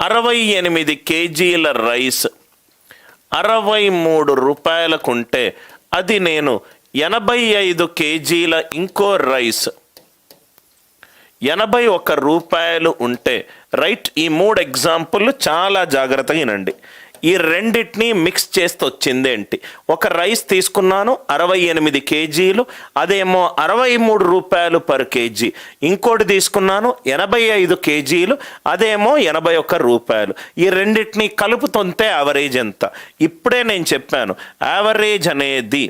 68 కేజీల రైస్ 63 రూపాయలకుంటే అది నేను 85 కేజీల ఇంకో రైస్ 81 రూపాయలు ఉంటే రైట్. ఈ 3 ఎగ్జాంపుల్ చాలా జాగ్రత్తగా వినండి. ఈ రెండింటిని మిక్స్ చేస్తే వచ్చింది ఏంటి? ఒక రైస్ తీసుకున్నాను 68 కేజీలు, అదేమో 63 రూపాయలు పర్ కేజీ. ఇంకోటి తీసుకున్నాను 85 కేజీలు, అదేమో 81 రూపాయలు. ఈ రెండింటిని కలుపుతుంటే యావరేజ్ ఎంత? ఇప్పుడే నేను చెప్పాను, యావరేజ్ అనేది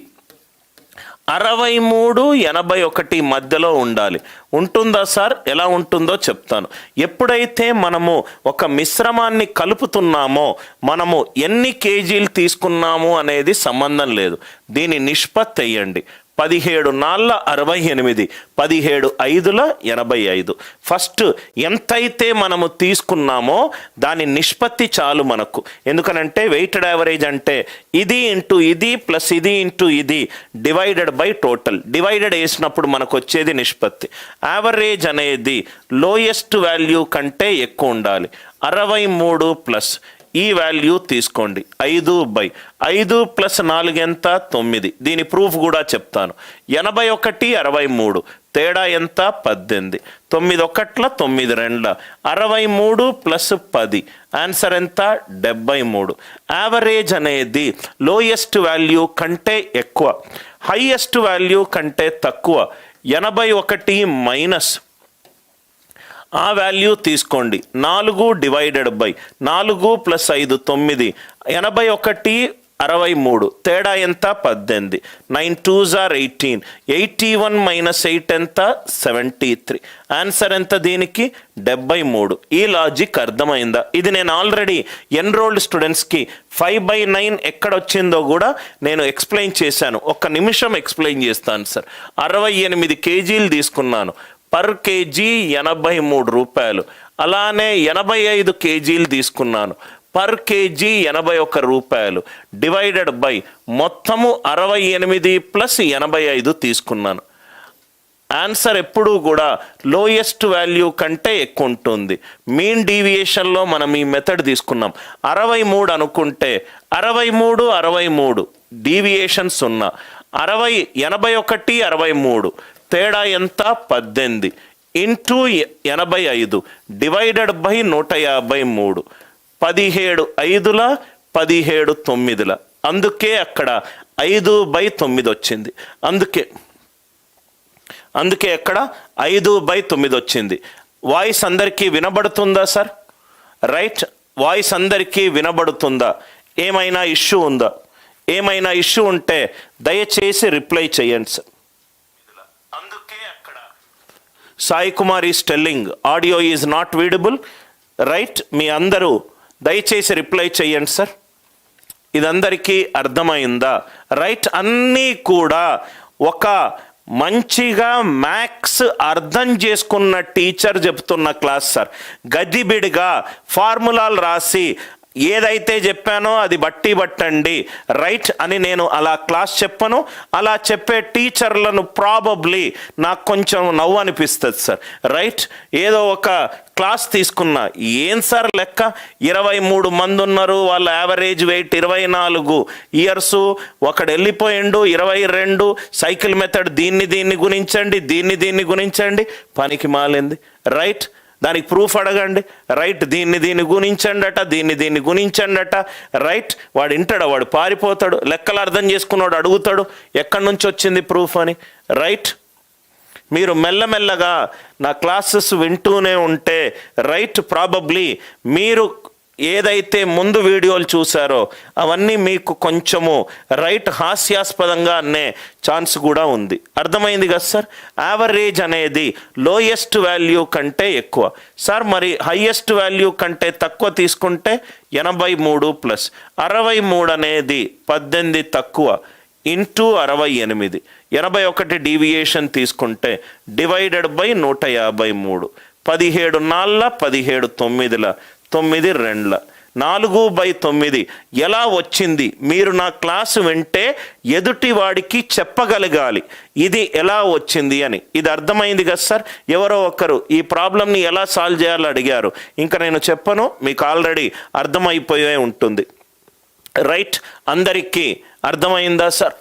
63, 81 మధ్యలో ఉండాలి. ఉంటుందా సార్? ఎలా ఉంటుందో చెప్తాను. ఎప్పుడైతే మనము ఒక మిశ్రమాన్ని కలుపుతున్నామో మనము ఎన్ని కేజీలు తీసుకున్నాము అనేది సంబంధం లేదు. దీని నిష్పత్తి వేయండి. 17 4 68, 17 5 85. ఫస్ట్ ఎంతైతే మనము తీసుకున్నామో దాని నిష్పత్తి చాలు మనకు. ఎందుకనంటే వెయిటెడ్ యావరేజ్ అంటే ఇది ఇంటూ ఇది ప్లస్ ఇది ఇంటూ ఇది డివైడెడ్ బై టోటల్. డివైడెడ్ వేసినప్పుడు మనకు వచ్చేది నిష్పత్తి. యావరేజ్ అనేది లోయెస్ట్ వాల్యూ కంటే ఎక్కువ ఉండాలి. 63 ప్లస్ ఈ వాల్యూ తీసుకోండి. 5/5 ప్లస్ 4 ఎంత? 9. దీని ప్రూఫ్ కూడా చెప్తాను. 81 63 తేడా ఎంత? 18. 9 1 9 2 63 ప్లస్ 10 ఆన్సర్ ఎంత? 73. యావరేజ్ అనేది లోయెస్ట్ వాల్యూ కంటే ఎక్కువ, హైయెస్ట్ వాల్యూ కంటే తక్కువ. 81 మైనస్ ఆ వాల్యూ తీసుకోండి. 4 డివైడెడ్ బై 4 ప్లస్ 5 9. 81 63 తేడా ఎంత? 18. 9 2s are 18. 81 మైనస్ 8 ఎంత? 73. ఆన్సర్ ఎంత దీనికి? 73. ఈ లాజిక్ అర్థమైందా? ఇది నేను ఆల్రెడీ ఎన్రోల్డ్ స్టూడెంట్స్కి 5/9 ఎక్కడొచ్చిందో కూడా నేను ఎక్స్ప్లెయిన్ చేశాను. 1 నిమిషం ఎక్స్ప్లెయిన్ చేస్తాను సార్. 68 కేజీలు తీసుకున్నాను, పర్ కేజీ 83 రూపాయలు. అలానే 85 కేజీలు తీసుకున్నాను, పర్ కేజీ 81 రూపాయలు. డివైడెడ్ బై మొత్తము 68 ప్లస్ 85 తీసుకున్నాను. ఆన్సర్ ఎప్పుడూ కూడా లోయెస్ట్ వాల్యూ కంటే ఎక్కువ ఉంటుంది. మీన్ డీవియేషన్లో మనం ఈ మెథడ్ తీసుకున్నాం. 63 అనుకుంటే 63 డీవియేషన్ 0. 81 63 తేడా ఎంత? 18 ఇంటూ 85 డివైడెడ్ బై 153. 17 5 17 9. అందుకే అక్కడ 5/9 వచ్చింది. అందుకే అక్కడ 5/9 వచ్చింది. వాయిస్ అందరికీ వినబడుతుందా సార్? రైట్, వాయిస్ అందరికీ వినబడుతుందా? ఏమైనా ఇష్యూ ఉందా? ఏమైనా ఇష్యూ ఉంటే దయచేసి రిప్లై చేయండి sir. Sai Kumar is telling audio is not audible. Right, మీ అందరూ దయచేసి రిప్లై చేయండి సార్. ఇదందరికీ అర్థమైందా? రైట్, అన్నీ కూడా ఒక మంచిగా మ్యాథ్స్ అర్థం చేసుకున్న టీచర్ చెప్తున్న క్లాస్ సార్. గజిబిడిగా ఫార్ములాలు రాసి ఏదైతే చెప్పానో అది బట్టి పట్టండి రైట్ అని నేను అలా క్లాస్ చెప్పను. అలా చెప్పే టీచర్లను ప్రాబబ్లీ నాకు కొంచెం నవ్వు అనిపిస్తుంది సార్. రైట్, ఏదో ఒక క్లాస్ తీసుకున్నా, ఏం సార్ లెక్క 23 మంది ఉన్నారు, వాళ్ళ యావరేజ్ వెయిట్ 24 ఇయర్స్, ఒకడు వెళ్ళిపోయిండు 22. సైకిల్ మెథడ్ దీన్ని గుణించండి, దీన్ని గుణించండి, పనికి మాలింది. రైట్, దానికి ప్రూఫ్ అడగండి. రైట్, దీన్ని గుణించండి అట, దీన్ని గుణించండి అట. రైట్, వాడు వింటాడు, వాడు పారిపోతాడు. లెక్కలు అర్థం చేసుకున్నాడు అడుగుతాడు ఎక్కడి నుంచి వచ్చింది ప్రూఫ్ అని. రైట్, మీరు మెల్లమెల్లగా నా క్లాసెస్ వింటూనే ఉంటే రైట్ ప్రాబబ్లీ మీరు ఏదైతే ముందు వీడియోలు చూసారో అవన్నీ మీకు కొంచెము రైట్ హాస్యాస్పదంగా అనే ఛాన్స్ కూడా ఉంది. అర్థమైంది కదా సార్? యావరేజ్ అనేది లోయెస్ట్ వాల్యూ కంటే ఎక్కువ సార్. మరి హైయెస్ట్ వాల్యూ కంటే తక్కువ తీసుకుంటే 83 ప్లస్ 63 అనేది 18 తక్కువ ఇంటూ 68. 81 డీవియేషన్ తీసుకుంటే డివైడెడ్ బై 153. 17 4 17 9 9 2. 4/9 ఎలా వచ్చింది? మీరు నా క్లాసు వింటే ఎదుటి వాడికి చెప్పగలగాలి ఇది ఎలా వచ్చింది అని. ఇది అర్థమైంది కదా సార్? ఎవరో ఒకరు ఈ ప్రాబ్లంని ఎలా సాల్వ్ చేయాలో అడిగారు. ఇంకా నేను చెప్పను, మీకు ఆల్రెడీ అర్థమైపోయే ఉంటుంది. రైట్, అందరికీ అర్థమైందా సార్?